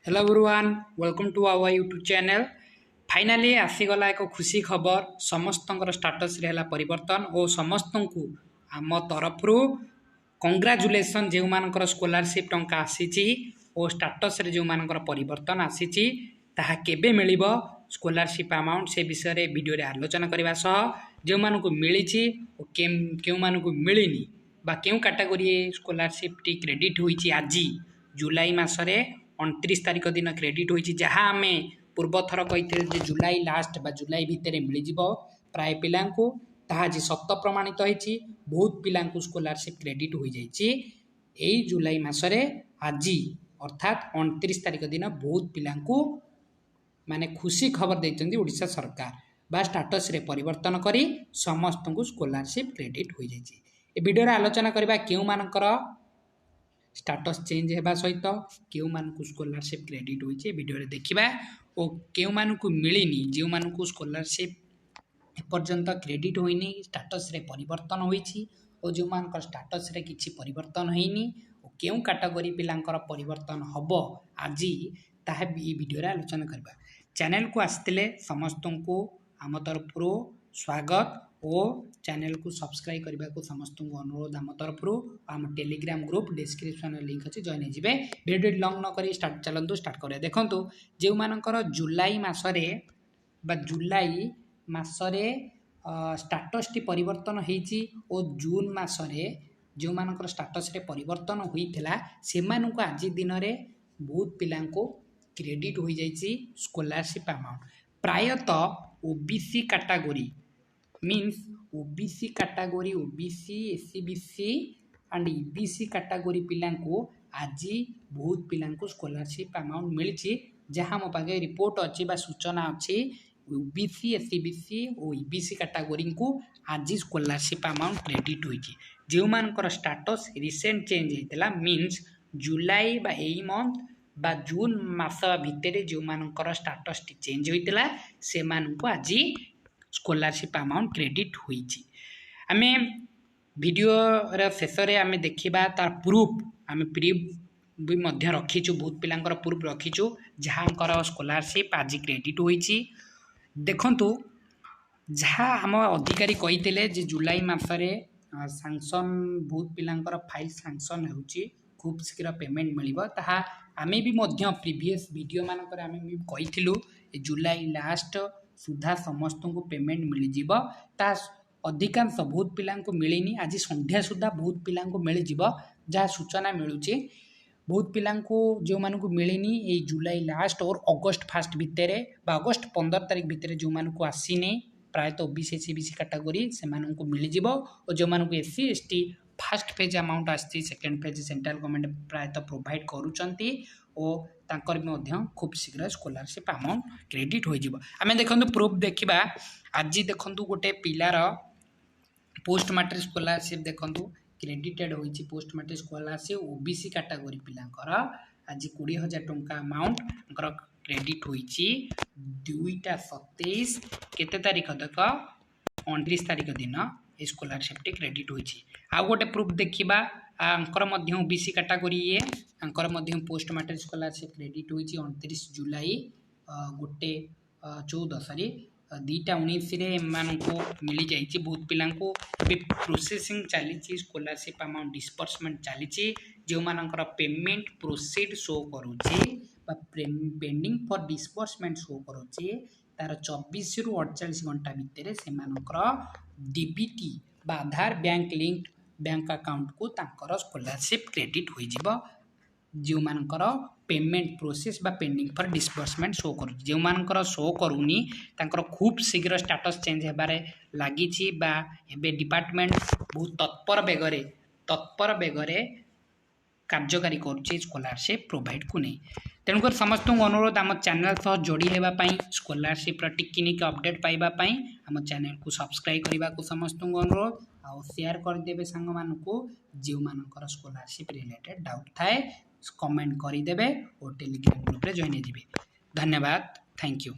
Hello everyone welcome to our YouTube channel. Finally आसीगला एक खुशी खबर समस्त स्टाटस रे हला परिवर्तन और समस्त को आम तरफ कंग्राचुलेसन जो मानकर स्कॉलरशिप टंका आसी और स्टाटस रे जो मानकर परिवर्तन आसी ताहा केबे मिलिबो स्कॉलरशिप अमाउंट से विषय रे वीडियो रे आलोचना करबा सह जो मानको मिलिछि और केउ मानको मिलिनी बा केउ कैटेगरी स्कॉलरशिप टी क्रेडिट होईछि आज जुलाई मासरे 29 तारिख दिन क्रेडिट होईछि जहाँ आम पूर्व थर कही जुलाई लास्ट बा जुलाई भितर मिल प्राय पिला आज सत प्रमाणित होईछि बहुत पिला स्कॉलरशिप क्रेडिट हो जाइए जुलाई मासरे आज अर्थात 29 तारिख दिन बहुत पिला माने खुशी खबर देइछन्ती ओडिशा सरकार बा स्टाटस रे परिवर्तन करी समस्त को स्कॉलरशिप क्रेडिट हो जाइए। ए वीडियो रे आलोचना करबा केउ मानकर स्टाटस चेंज होगा सहित केउ मानकु स्कॉलरशिप क्रेडिट होइछे वीडियो रे देखिबा और केउ मानकु मिलिनी जो मानकु स्कॉलरशिप एपर्यंत क्रेडिट होइनी स्टाटस रे परिवर्तन होइछि और जो मानकर स्टाटस रे किछि परिवर्तन होइनी और केउ कैटेगरी पिलांकर परिवर्तन हबो आज ताहा वीडियो रे आलोचना करबा। चैनल को आस्तिले समस्त को आम तरफ स्वागत और चैनल को सब्सक्राइब करने को समस्त को अनुरोध आम तरफ आम टेलीग्राम ग्रुप डिस्क्रिप्शन लिंक अच्छे जॉइन हो वीडियो लॉन्ग न करी स्टार्ट चलतु स्टार्ट करें। देखो जो मानकर जुलाई मासरे बा जुलाई मासरे स्टाटस टी परिवर्तन होईची और जून मासरे जो मानकर स्टाटस रे परिवर्तन होइथिला से मानक आज दिन में बहुत पिला क्रेडिट हो जाइए स्कॉलरशिप अमाउंट प्रायतः OBC category means OBC category OBC SEBC and EBC category पिला आज बहुत पिला स्कॉलरशिप अमाउंट मिली जहाँ मो पाखे रिपोर्ट अच्छी सूचना अच्छी ओबीसी एससीबीसी और ईबीसी कैटेगरी को आज स्कॉलरशिप अमाउंट क्रेडिट होइछि जो मानकर स्टाटस रिसेंट चेंज होता मीन्स जुलाई बा एई मंथ बा जून मास भितर जो मानकर स्टाटस टी चेंज होता से मानक आज स्कॉलरशिप अमाउंट क्रेडिट होइछि। आमे वीडियो रे शेष रे आमे देखिबा तार प्रूफ आमे प्रूफ भी मध्य रखीछु बहुत पिलांकर प्रूफ रखीछु जहाँकर स्कॉलरशिप आज क्रेडिट होइछि। देखंतु जहाँ आम अधिकारी कहिथिले जे जुलाई मासरे सैंक्शन बहुत पिलांकर फाइल सैंक्शन होउछि खूब शीघ्र पेमेंट मिलिबो ताहा आमे भी मध्य प्रीवियस वीडियो मानकर आमे भी कहिथिलु जुलाई लास्ट सुधा समस्त को पेमेंट मिल जीव ता अधिकांश बहुत पिला मिलनी आज संध्या सुधा बहुत पिला मिल जीव जहाँ सूचना मिलूँ बहुत पिला जो मानक मिलनी ये जुलाई लास्ट और अगस्त फास्ट भितर अगस्त 15 तारिख भितर जो मानक आसीनी प्रायतः ओबीसी एससीबीसी कैटेगरी से मिल जीव और जो मानक SC ST first phase amount आसी सेकेंड फेज सेंट्रल गवर्नमेंट प्रायतः प्रोवाइड करुँच और तांकर खूब शीघ्र स्कॉलरशिप अमाउंट क्रेडिट हो आम देखो प्रूफ देखा आज देखो गोटे पिलार पोस्ट मैट्रिक स्कॉलरशिप देखो क्रेडिटेड होइछि post matric scholarship OBC category पिलांकर आज 20,000 टंका अमाउंट क्रेडिट होइछि 2/27 केते तारीख देख 29 तारीख दिन स्कॉलरशिप टी क्रेडिट होइछि। आ गोटे प्रूफ देखिबा आंकर मध्य ओबीसी कैटेगरी ये आंकर मध्य पोस्ट मैट्रिक स्कॉलरशिप क्रेडिट होइछि 29 जुलाई गोटे 14 सॉरी 2/19 मानको मिली जाइछि बहुत पिला प्रोसेसिंग चली स्कॉलरशिप अमाउंट डिस्बर्समेंट चली जो मानकर पेमेंट प्रोसीड शो करुछि पेंडिंग फॉर डिस्बर्समेंट शो करुछि तार 24 रु 48 घंटा भितर से डीबीटी बा Aadhaar bank link bank account को तांकर स्कॉलरशिप क्रेडिट हो जिवो जो मानकर पेमेंट प्रोसेस बा पेंडिंग फॉर डिस्बर्समेंट शो करू जो मानकर शो करूनी तांकर खूब शीघ्र स्टेटस चेंज हेबारे लागिछि बा एबे डिपार्टमेंट बहुत तत्पर बेगरे कार्यकारी करुछि स्कॉलरशिप प्रोवाइड को नहीं। तेणुकर समस्त अनुरोध आम चैनल सह जोड़ी होगापाई स्कॉलरशिप टिकिनिक अपडेट पाइबापाई आम चैनल को सब्सक्राइब करने को समस्त अनुरोध आ शेयर करदे सांग मानू जो मानकर स्कॉलरशिप रिलेटेड डाउट थाए कमेंट करदे और टेलीग्राम ग्रुप रे जॉइन हो। धन्यवाद, थैंक यू।